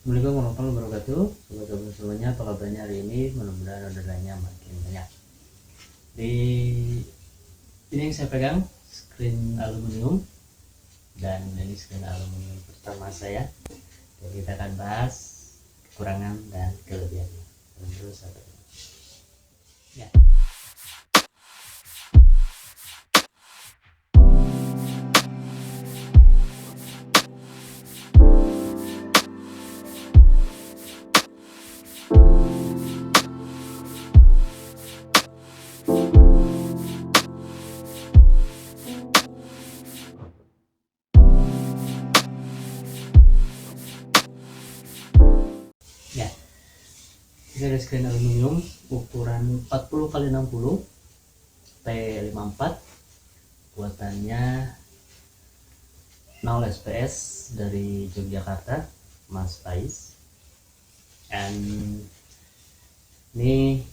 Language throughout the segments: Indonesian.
Assalamualaikum warahmatullahi wabarakatuh. Sobat-sobat semuanya, apa kabarnya hari ini? Mudah-mudahan orderannya makin banyak. Di ini yang saya pegang screen aluminium, dan ini screen aluminium pertama saya. Jadi kita akan bahas kekurangan dan kelebihannya. Dan terus ya. Ya, ini ada screen aluminium ukuran 40 x 60 P54, buatannya 0 SPS dari Yogyakarta, Mas Faiz. And ini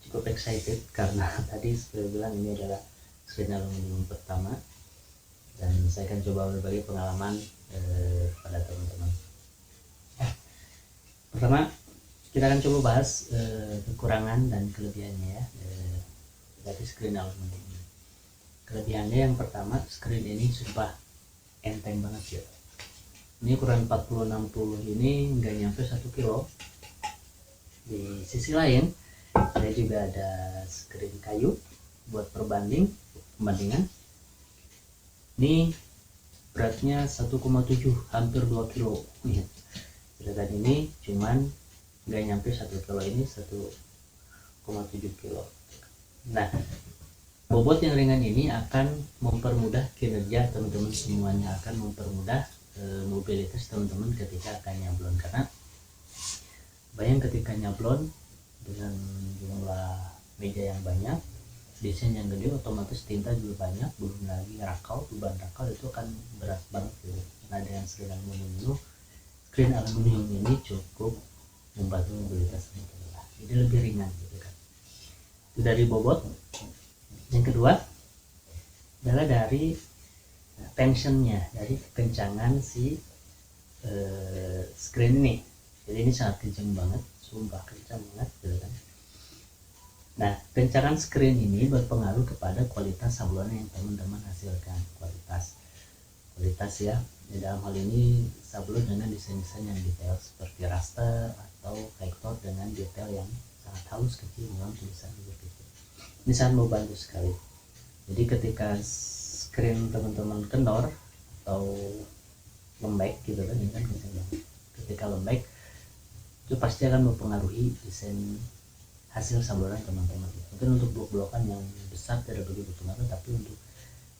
cukup excited karena tadi saya bilang ini adalah screen aluminium pertama, dan saya akan coba berbagi pengalaman pada teman-teman. Pertama, kita akan coba bahas kekurangan dan kelebihannya ya, dari screen aluminium. Kelebihannya yang pertama, screen ini sumpah enteng banget ya. Ini ukuran 40-60 ini nggak nyampe 1 kilo. Di sisi lain, saya juga ada screen kayu buat pembandingan. Ini beratnya 1,7, hampir 2 kilo. Sedangkan ini cuman nggak nyampe 1 kilo, ini 1,7 kilo. Nah, bobot yang ringan ini akan mempermudah kinerja teman-teman semuanya, akan mempermudah mobilitas teman-teman ketika akan nyablon. Karena bayang ketika nyablon dengan jumlah meja yang banyak, desain yang gede, otomatis tinta juga banyak, belum lagi beban rakal itu akan berat banget gitu. Nah, dengan screen aluminium ini cukup membantu mobilitas teman-teman, jadi lebih ringan gitu kan. Itu dari bobot. Yang kedua adalah dari tensionnya, dari kencangan si screen ini. Jadi ini sangat kencang banget, sumpah kencang banget gitu kan. Nah, kencangan screen ini berpengaruh kepada kualitas sablon yang teman-teman hasilkan. Kualitas ya, di dalam hal ini sablon dengan desain-desain yang detail seperti raster atau vektor dengan detail yang sangat halus kecil dengan tulisan juga kecil. Ini sangat membantu sekali. Jadi ketika screen teman-teman kendor atau lembek gitu kan, ini kan kencang banget. Ketika lembek itu pasti akan mempengaruhi desain hasil sablonan teman-teman. Mungkin untuk blok-blokan yang besar tidak begitu berpengaruh, tapi untuk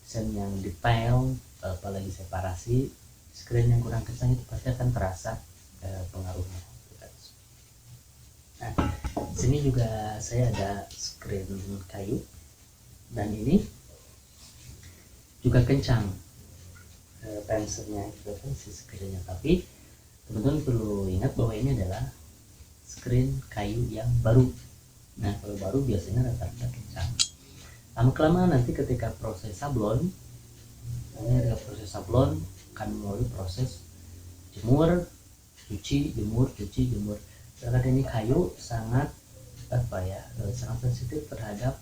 desain yang detail, apalagi separasi, screen yang kurang kencang itu pasti akan terasa pengaruhnya. Nah, sini juga saya ada screen kayu, dan ini juga kencang pensilnya gitu kan, si screennya. Tapi teman-teman perlu ingat bahwa ini adalah screen kayu yang baru. Nah, kalau baru biasanya rata-rata kencang. Lama-kelamaan nanti ketika proses sablon, akan melalui proses jemur, cuci, jemur. Karena ini kayu sangat sangat sensitif terhadap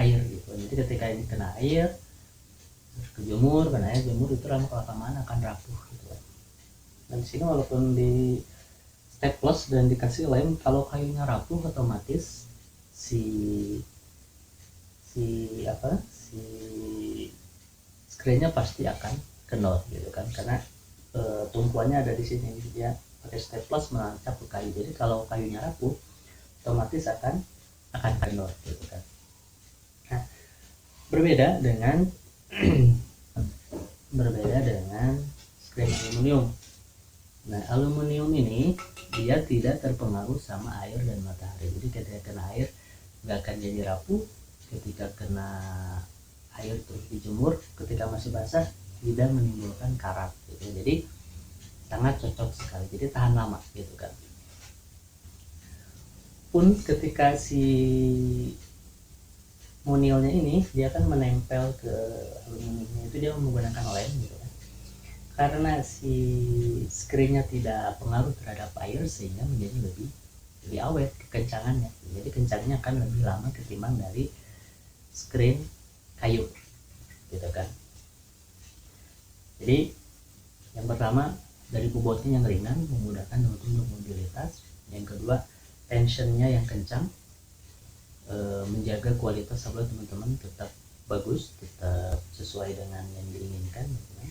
air gitu. Jadi ketika ini kena air, jemur itu lama-kelamaan akan rapuh gitu kan. Dan di sini walaupun di staples dan dikasih lem, kalau kayunya rapuh otomatis si screennya pasti akan kendor gitu kan, karena tumpuannya ada di sini, dia pakai staples menancap ke kayu. Jadi kalau kayunya rapuh otomatis akan kendor gitu kan. Nah, berbeda dengan screen aluminium. Nah, aluminium ini dia tidak terpengaruh sama air dan matahari. Jadi ketika kena air nggak akan jadi rapuh, ketika kena air terus dijemur, ketika masih basah tidak menimbulkan karat gitu. Jadi sangat cocok sekali, jadi tahan lama gitu kan. Pun ketika si monilnya ini dia akan menempel ke aluminiumnya, itu dia menggunakan lem gitu kan. karena si screennya tidak pengaruh terhadap air sehingga menjadi lebih awet kekencangannya. Jadi kencangnya akan lebih lama ketimbang dari screen kayu gitu kan. Jadi yang pertama dari bobotnya yang ringan memudahkan untuk mobilitas. Yang kedua tensionnya yang kencang, menjaga kualitas sablon teman-teman tetap bagus, tetap sesuai dengan yang diinginkan gitu kan.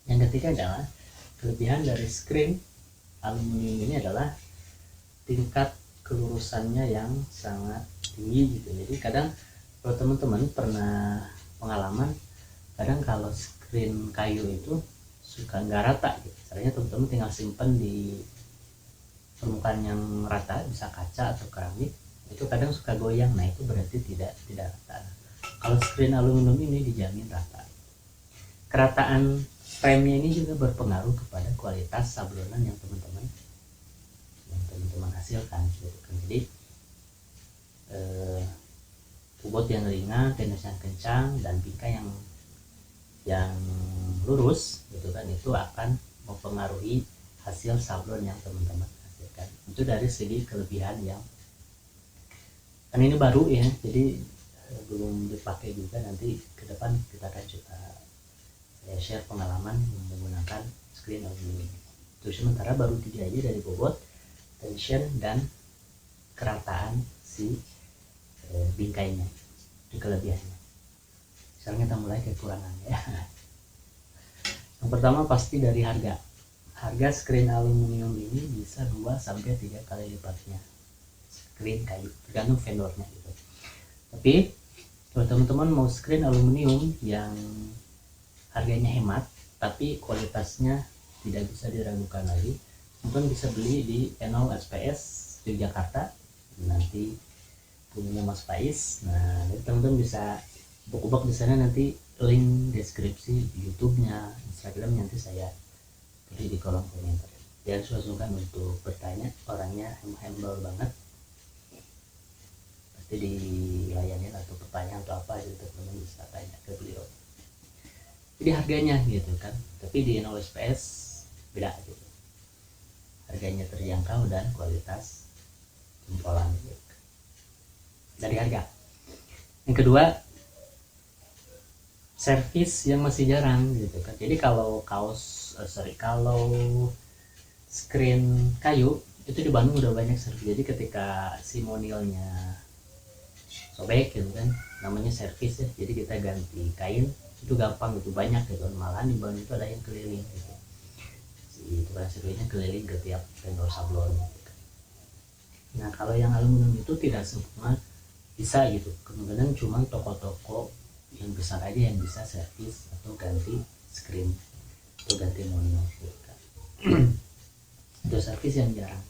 Yang ketiga adalah kelebihan dari screen aluminium ini adalah tingkat kelurusannya yang sangat tinggi gitu. Jadi kadang kalau teman-teman pernah pengalaman, kadang kalau screen kayu itu suka nggak rata gitu. Caranya teman-teman tinggal simpan di permukaan yang rata, bisa kaca atau keramik, itu kadang suka goyang. Nah itu berarti tidak rata. Kalau screen aluminium ini dijamin rata. Kerataan frame-nya ini juga berpengaruh kepada kualitas sablonan yang teman-teman hasilkan gitu kan. Jadi bobot yang ringan, tenas yang kencang, dan bingkai yang lurus gitu kan, itu akan mempengaruhi hasil sablon yang teman-teman hasilkan. Itu dari segi kelebihan yang kan ini baru ya, jadi belum dipakai juga. Nanti ke depan kita akan coba saya share pengalaman menggunakan screen aluminium. Itu sementara baru 3 aja dari bobot, tension, dan kerataan si bingkainya. Itu kelebihannya. Sekarang kita mulai kekurangannya ya. Yang pertama pasti dari harga. Harga screen aluminium ini bisa 2-3 kali lipatnya screen kayu, tergantung vendornya gitu. Tapi kalau teman-teman mau screen aluminium yang harganya hemat tapi kualitasnya tidak bisa diragukan lagi, teman-teman bisa beli di Enol SPS Yogyakarta, nanti punya Mas Faiz. Nah, teman-teman bisa ubek-ubek di sana, nanti link deskripsi YouTube-nya, Instagram nanti saya beri di kolom komentar. Jangan sungkan untuk bertanya, orangnya humble banget, pasti dilayani atau pertanyaan atau apa gitu, teman-teman bisa tanya ke beliau. Jadi harganya gitu kan, tapi di Enol SPS beda gitu, harganya terjangkau dan kualitas jempolan gitu. Dari harga. Yang kedua, servis yang masih jarang gitu kan. Jadi kalau kalau screen kayu itu di Bandung udah banyak servis. Jadi ketika si monilnya sobek gitu kan, namanya servis ya. Jadi kita ganti kain itu gampang gitu, banyak gitu. Malahan di Bandung itu ada yang keliling gitu. Si tukang servisnya keliling ke tiap vendor sablon gitu kan. Nah kalau yang aluminium itu tidak semua bisa gitu, kemungkinan cuma toko-toko yang besar aja yang bisa servis atau ganti screen atau ganti monil gitu kan. Itu servis yang jarang.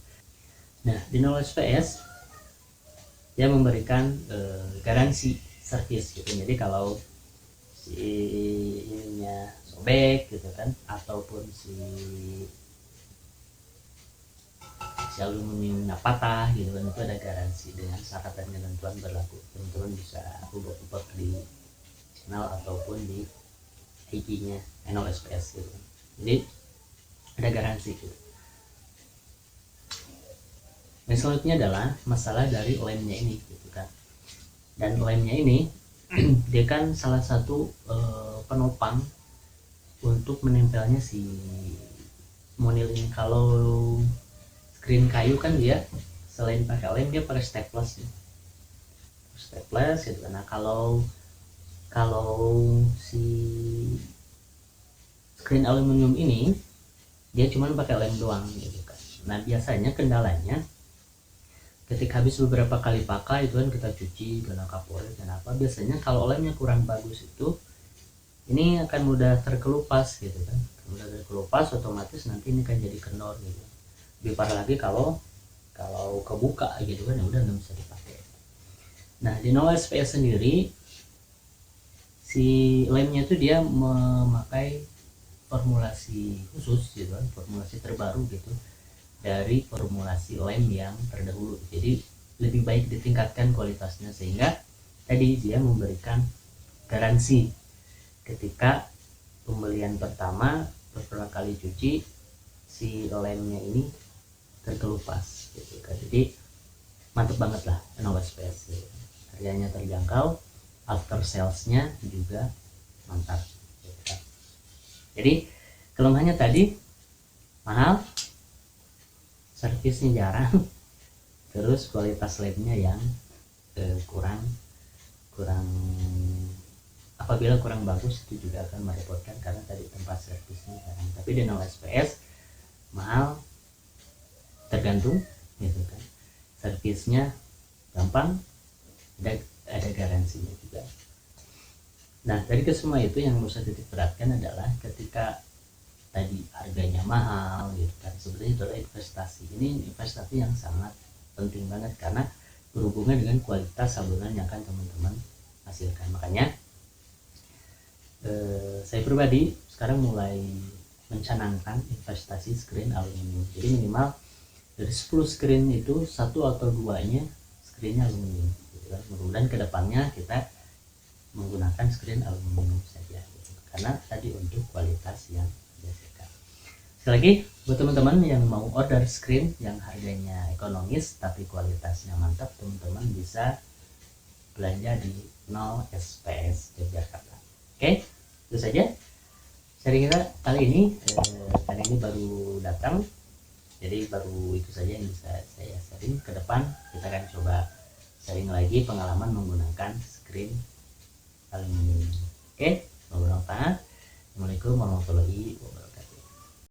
Nah di Enol SPS dia memberikan garansi servis gitu. Jadi kalau si ininya sobek gitu kan, ataupun si aluminiumnya patah gitu kan, itu ada garansi dengan syarat dan ketentuan berlaku. Teman-teman bisa ubek-ubek di channel ataupun di IG-nya Enol SPS gitu. Jadi ada garansi gitu. Dan selanjutnya adalah masalah dari lemnya ini gitu kan. Dan lemnya ini dia kan salah satu penopang untuk menempelnya si monil ini. Kalau screen kayu kan dia selain pakai lem dia pakai staples ya. Staples gitu kan. Nah kalau si screen aluminium ini dia cuma pakai lem doang gitu kan. Nah biasanya kendalanya ketika habis beberapa kali pakai itu kan kita cuci dengan kaporit dan apa, biasanya kalau lemnya kurang bagus itu ini akan mudah terkelupas gitu kan. Mudah terkelupas, otomatis nanti ini kan jadi kendor gitu. Lebih parah lagi kalau kebuka gitu kan, ya udah nggak bisa dipakai. Nah di Enol SPS sendiri si lemnya itu dia memakai formulasi khusus gitu kan, formulasi terbaru gitu dari formulasi lem yang terdahulu. Jadi lebih baik ditingkatkan kualitasnya, sehingga tadi dia memberikan garansi ketika pembelian pertama beberapa kali cuci si lemnya ini terkelupas gitu kan. Jadi mantep banget lah No SPS gitu. Harganya terjangkau, after salesnya juga mantap gitu kan. Jadi kelemahannya tadi mahal, servisnya jarang, terus kualitas lemnya yang kurang apabila kurang bagus itu juga akan merepotkan karena tadi tempat servisnya jarang. Tapi di No SPS mahal tergantung gitu kan, servisnya gampang, ada garansinya juga. Nah dari kesemua itu yang harus titik beratkan adalah ketika tadi harganya mahal gitu kan, sebenarnya itu adalah investasi. Ini investasi yang sangat penting banget karena berhubungan dengan kualitas saluran yang akan teman-teman hasilkan. Makanya saya pribadi sekarang mulai mencanangkan investasi screen aluminium. Jadi minimal dari 10 screen itu 1 atau 2-nya screennya aluminium gitu kan. Mudah-mudahan kedepannya kita menggunakan screen aluminium saja gitu. Karena tadi untuk kualitas yang dihasilkan. Sekali lagi buat teman-teman yang mau order screen yang harganya ekonomis tapi kualitasnya mantap, teman-teman bisa belanja di No SPS Yogyakarta. Oke, itu saja sharing kita kali ini. Karena ini baru datang, jadi baru itu saja yang bisa saya sharing. Ke depan kita akan coba sharing lagi pengalaman menggunakan screen aluminium.